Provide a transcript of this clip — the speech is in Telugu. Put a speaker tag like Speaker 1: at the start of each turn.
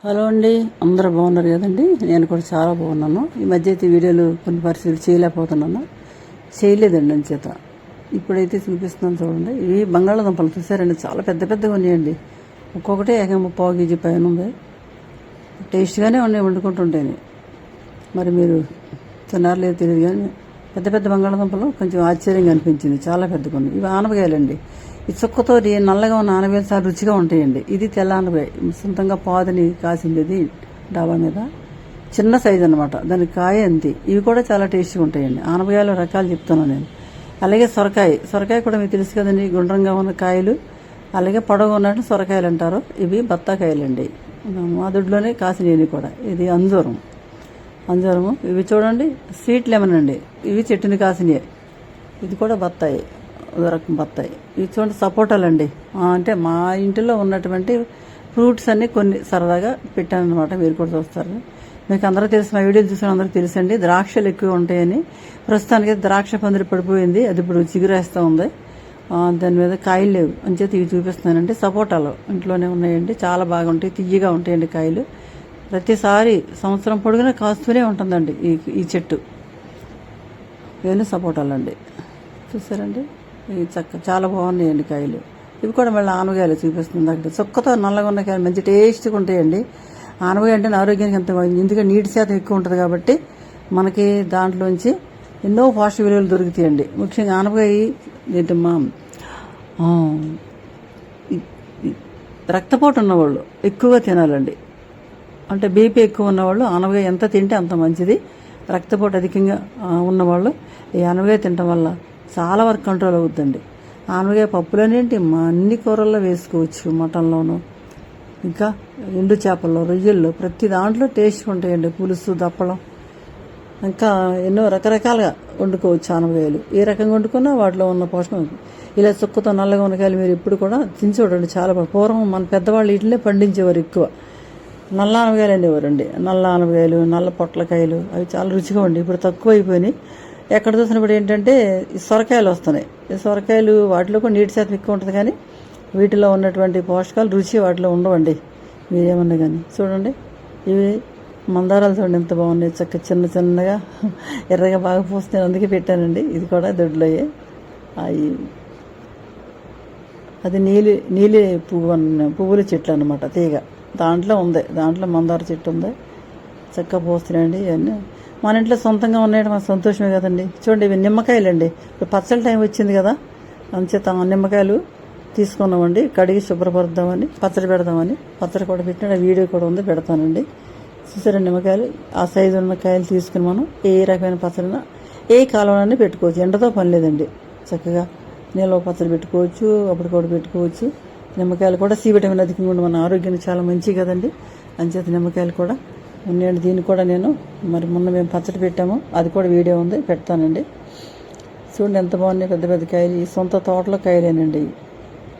Speaker 1: హలో అండి, అందరూ బాగున్నారు కదండి. నేను కూడా చాలా బాగున్నాను. ఈ మధ్య అయితే వీడియోలు కొన్ని పరిస్థితులు చేయలేకపోతున్నాను, చేయలేదండి అంచేత. ఇప్పుడైతే చూపిస్తున్నాను చూడండి. ఇవి బంగాళాదుంపలు చూసారండి, చాలా పెద్ద పెద్దగా ఉన్నాయండి. ఒక్కొక్కటే ఏకంగా 1/4 కేజీ పైన ఉంది. టేస్ట్గానే ఉన్నాయి వండుకుంటుంటేనే. మరి మీరు తిన్నారో లేదో తెలియదు కానీ పెద్ద పెద్ద బంగాళాదుంపలు కొంచెం ఆశ్చర్యంగా అనిపించింది, చాలా పెద్దగా ఉన్నాయి. ఇవి ఆనపకాయలండి. ఈ చుక్కతో నల్లగా ఉన్న ఆనపకాయలు చాలా రుచిగా ఉంటాయండి. ఇది తెల్ల ఆనపకాయ, సొంతంగా పాదని కాసింది డాబా మీద, చిన్న సైజు అనమాట. దానికి కాయ అంతే. ఇవి కూడా చాలా టేస్టీగా ఉంటాయండి. ఆనపకాయల రకాలు చెప్తాను నేను. అలాగే సొరకాయ కూడా మీకు తెలుసు కదండి, గుండ్రంగా ఉన్న కాయలు. అలాగే పొడవుగా ఉన్నట్టు సొరకాయలు అంటారు. ఇవి బత్తాకాయలండి, మా దొడ్లోనే కాసినవి కూడా. ఇది అంజూరము. ఇవి చూడండి, స్వీట్ లెమన్ అండి. ఇవి చెట్టుని కాసినవి. ఇది కూడా బత్తాయి, రకం బత్తాయి. ఇవి చూడండి సపోటాలండి. అంటే మా ఇంటిలో ఉన్నటువంటి ఫ్రూట్స్ అన్ని కొన్ని సరదాగా పెట్టాను అనమాట. మీరు కూడా చూస్తారు. మీకు అందరూ తెలుసు, మా వీడియోలు చూసిన అందరూ తెలుసండి. ద్రాక్షలు ఎక్కువ ఉంటాయని. ప్రస్తుతానికి ద్రాక్ష పందిరి పడిపోయింది, అది ఇప్పుడు చిగురేస్తూ ఉంది. దాని మీద కాయలు లేవు అంచేత ఇవి చూపిస్తున్నానండి. సపోటాలు ఇంట్లోనే ఉన్నాయండి, చాలా బాగుంటాయి, తియ్యగా ఉంటాయండి కాయలు. ప్రతిసారి సంవత్సరం పొడుగునా కాస్తూనే ఉంటుందండి ఈ చెట్టు. ఇవన్నీ సపోటాలండి, చూసారండి. ఇవి చాలా బాగున్నాయండి కాయలు. ఇవి కూడా మళ్ళీ ఆనపకాయలు చూపిస్తుంది. అక్కడ చుక్కతో నల్లగా ఉన్న కాయలు మంచి టేస్ట్గా ఉంటాయండి. ఆనపకాయ అంటే ఆరోగ్యానికి ఎంత ఎందుకంటే నీటి శాతం ఎక్కువ ఉంటుంది కాబట్టి మనకి దాంట్లోంచి ఎన్నో పోషక విలువలు దొరుకుతాయండి. ముఖ్యంగా ఆనపకాయ ఏంటమ్మా, రక్తపోటు ఉన్నవాళ్ళు ఎక్కువగా తినాలండి. అంటే బీపీ ఎక్కువ ఉన్నవాళ్ళు ఆనపకాయ ఎంత తింటే అంత మంచిది. రక్తపోటు అధికంగా ఉన్నవాళ్ళు ఈ ఆనపకాయ తినడం వల్ల చాలా వరకు కంట్రోల్ అవుతుందండి. ఆనపకాయ పప్పులనేంటి అన్ని కూరల్లో వేసుకోవచ్చు, మటన్లోను, ఇంకా ఎండు చేపల్లో, రొయ్యల్లో, ప్రతి దాంట్లో టేస్ట్ ఉంటాయండి. పులుసు, దప్పడం, ఇంకా ఎన్నో రకరకాలుగా వండుకోవచ్చు ఆనపకాయలు. ఏ రకంగా వండుకున్నా వాటిలో ఉన్న పోషకం. ఇలా చుక్కతో నల్లగా ఉన్న కాయలు మీరు ఎప్పుడు కూడా తిని చూడండి, చాలా బాగా. పూర్వం మన పెద్దవాళ్ళు వీటినే పండించేవారు ఎక్కువ. నల్ల ఆనపకాయలు అనేవారండి. నల్ల ఆనపకాయలు, నల్ల పొట్లకాయలు, అవి చాలా రుచిగా ఉండి ఇప్పుడు తక్కువ అయిపోయినాయి. ఎక్కడ చూసినప్పుడు ఏంటంటే ఈ సొరకాయలు వస్తున్నాయి. ఈ సొరకాయలు వాటిలో కూడా నీటి శాతం ఎక్కువ ఉంటుంది, కానీ వీటిలో ఉన్నటువంటి పోషకాలు రుచి వాటిలో ఉండవండి. మీరేమన్నా కానీ చూడండి. ఇవి మందారాలు చూడండి ఎంత బాగున్నాయి, చిన్నగా ఎర్రగా బాగా పూస్తున్నాయి, అందుకే పెట్టానండి. ఇది కూడా దొడ్లోయే. అది నీలి పువ్వుల చెట్లు అనమాట, తీగ. దాంట్లో మందార చెట్టు ఉంది, చక్కగా పోస్తున్నాయండి. ఇవన్నీ మన ఇంట్లో సొంతంగా ఉన్నాయంటే మన సంతోషమే కదండి. చూడండి, ఇవి నిమ్మకాయలండి. ఇప్పుడు పచ్చడి టైం వచ్చింది కదా, అంచేత నిమ్మకాయలు తీసుకున్నామండి. కడిగి శుభ్రపరుద్దామని, పచ్చడి పెడదామని. పచ్చడి కూడా పెట్టిన వీడియో కూడా ఉంది, పెడతానండి. చూసారా, నిమ్మకాయలు ఆ సైజు ఉన్న కాయలు తీసుకుని మనం ఏ రకమైన పచ్చడినా ఏ కాలంలోనే పెట్టుకోవచ్చు. ఎండతో పని లేదండి. చక్కగా నిల్వ పచ్చడి పెట్టుకోవచ్చు, అప్పటికప్పుడు పెట్టుకోవచ్చు. నిమ్మకాయలు కూడా సి విటమిన్ అధికంగా ఉండి మన ఆరోగ్యానికి చాలా మంచిది కదండి. అంచేత నిమ్మకాయలు కూడా ఉన్నాయండి. దీన్ని కూడా నేను మొన్న మేము పచ్చడి పెట్టాము, అది కూడా వీడియో ఉంది, పెడతానండి. చూడండి ఎంత బాగున్నాయి పెద్ద పెద్ద కాయలు. ఈ సొంత తోటలో కాయలేనండి.